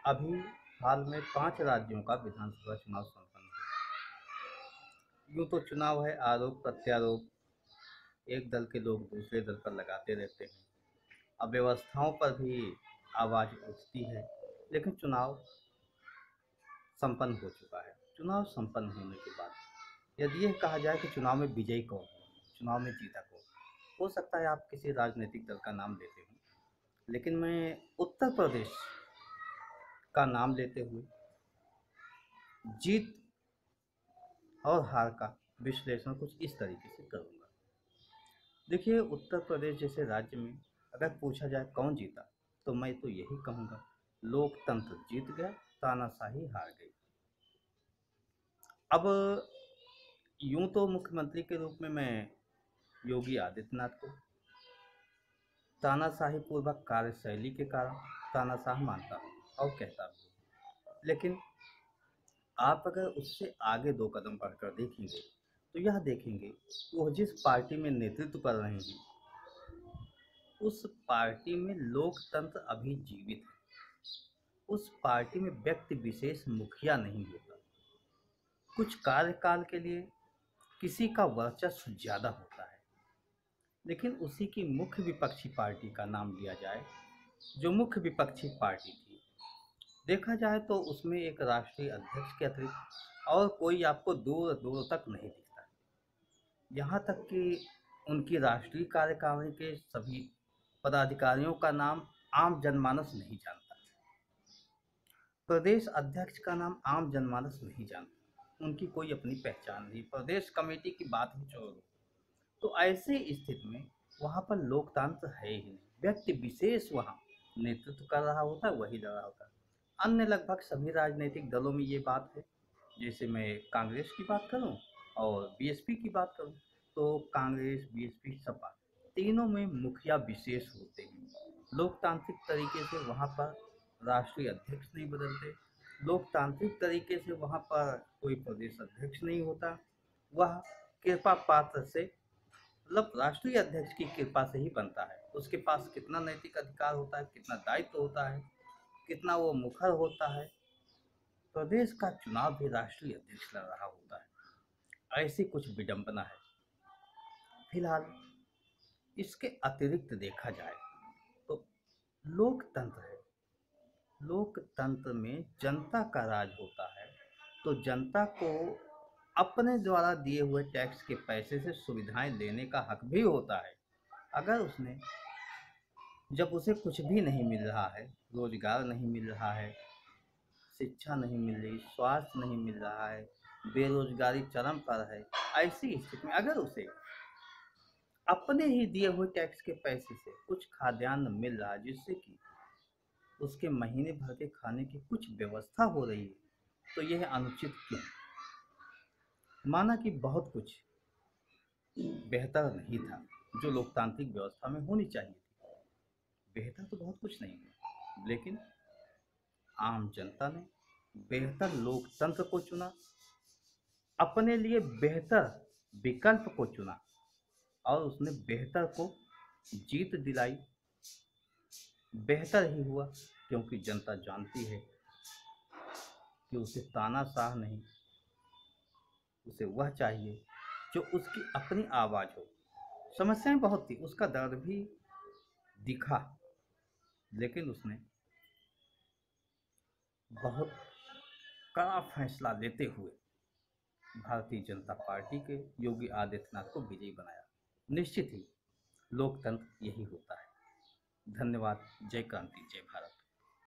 अभी हाल में 5 राज्यों का विधानसभा चुनाव संपन्न हुआ। यूँ तो चुनाव है आरोप-प्रत्यारोप, एक दल के लोग दूसरे दल पर लगाते रहते हैं। अव्यवस्थाओं पर भी आवाज़ उठती है, लेकिन चुनाव संपन्न हो चुका है। चुनाव संपन्न होने के बाद यदि यह कहा जाए कि चुनाव में विजयी कौन है, चुनाव में जीता कौन, हो सकता है आप किसी राजनीतिक दल का नाम लेते हों, लेकिन मैं उत्तर प्रदेश का नाम लेते हुए जीत और हार का विश्लेषण कुछ इस तरीके से करूँगा। देखिए, उत्तर प्रदेश जैसे राज्य में अगर पूछा जाए कौन जीता, तो मैं तो यही कहूँगा, लोकतंत्र जीत गया, तानाशाही हार गई। अब यूँ तो मुख्यमंत्री के रूप में मैं योगी आदित्यनाथ को तानाशाही पूर्वक कार्यशैली के कारण तानाशाह मानता हूँ और कहता हूँ, लेकिन आप अगर उससे आगे 2 कदम बढ़कर देखेंगे, तो यह देखेंगे कि वह जिस पार्टी में नेतृत्व कर रहे हैं, उस पार्टी में लोकतंत्र अभी जीवित है। उस पार्टी में व्यक्ति विशेष मुखिया नहीं होता। कुछ कार्यकाल के लिए किसी का वर्चस्व ज़्यादा होता है, लेकिन उसी की मुख्य विपक्षी पार्टी का नाम लिया जाए, जो मुख्य विपक्षी पार्टी थी, देखा जाए तो उसमें एक राष्ट्रीय अध्यक्ष के अतिरिक्त और कोई आपको दूर दूर तक नहीं दिखता। यहाँ तक कि उनकी राष्ट्रीय कार्यकारिणी के सभी पदाधिकारियों का नाम आम जनमानस नहीं जानता। प्रदेश अध्यक्ष का नाम आम जनमानस नहीं जानता। उनकी कोई अपनी पहचान नहीं। प्रदेश कमेटी की बात ही छोड़ दो। तो ऐसे स्थिति में वहाँ पर लोकतंत्र है ही नहीं। व्यक्ति विशेष वहाँ नेतृत्व कर रहा होता है, वही लड़ रहा होता है। अन्य लगभग सभी राजनीतिक दलों में ये बात है। जैसे मैं कांग्रेस की बात करूं और बीएसपी की बात करूं, तो कांग्रेस, बीएसपी, सपा तीनों में मुखिया विशेष होते हैं। लोकतांत्रिक तरीके से वहाँ पर राष्ट्रीय अध्यक्ष नहीं बदलते। लोकतांत्रिक तरीके से वहाँ पर कोई प्रदेश अध्यक्ष नहीं होता। वह कृपा पात्र से, मतलब राष्ट्रीय अध्यक्ष की कृपा से ही बनता है। उसके पास कितना नैतिक अधिकार होता है, कितना दायित्व होता है, कितना वो मुखर होता है। प्रदेश का चुनाव भी राष्ट्रीय अध्यक्ष लड़ रहा होता है। ऐसी कुछ विडंबना है। फिलहाल इसके अतिरिक्त देखा जाए तो लोकतंत्र है। लोकतंत्र में जनता का राज होता है, तो जनता को अपने द्वारा दिए हुए टैक्स के पैसे से सुविधाएं लेने का हक भी होता है। अगर उसने, जब उसे कुछ भी नहीं मिल रहा है, रोजगार नहीं मिल रहा है, शिक्षा नहीं मिल रही, स्वास्थ्य नहीं मिल रहा है, बेरोजगारी चरम पर है, ऐसी स्थिति में अगर उसे अपने ही दिए हुए टैक्स के पैसे से कुछ खाद्यान्न मिल रहा है, जिससे कि उसके महीने भर के खाने की कुछ व्यवस्था हो रही है, तो यह अनुचित क्यों? माना कि बहुत कुछ बेहतर नहीं था जो लोकतांत्रिक व्यवस्था में होनी चाहिए थी। बेहतर तो बहुत कुछ नहीं है, लेकिन आम जनता ने बेहतर लोकतंत्र को चुना, अपने लिए बेहतर विकल्प को चुना और उसने बेहतर को जीत दिलाई। बेहतर ही हुआ, क्योंकि जनता जानती है कि उसे तानाशाह नहीं, उसे वह चाहिए जो उसकी अपनी आवाज़ हो। समस्याएं बहुत थी, उसका दर्द भी दिखा, लेकिन उसने बहुत कड़ा फैसला लेते हुए भारतीय जनता पार्टी के योगी आदित्यनाथ को विजयी बनाया। निश्चित ही लोकतंत्र यही होता है। धन्यवाद। जय क्रांति, जय भारत।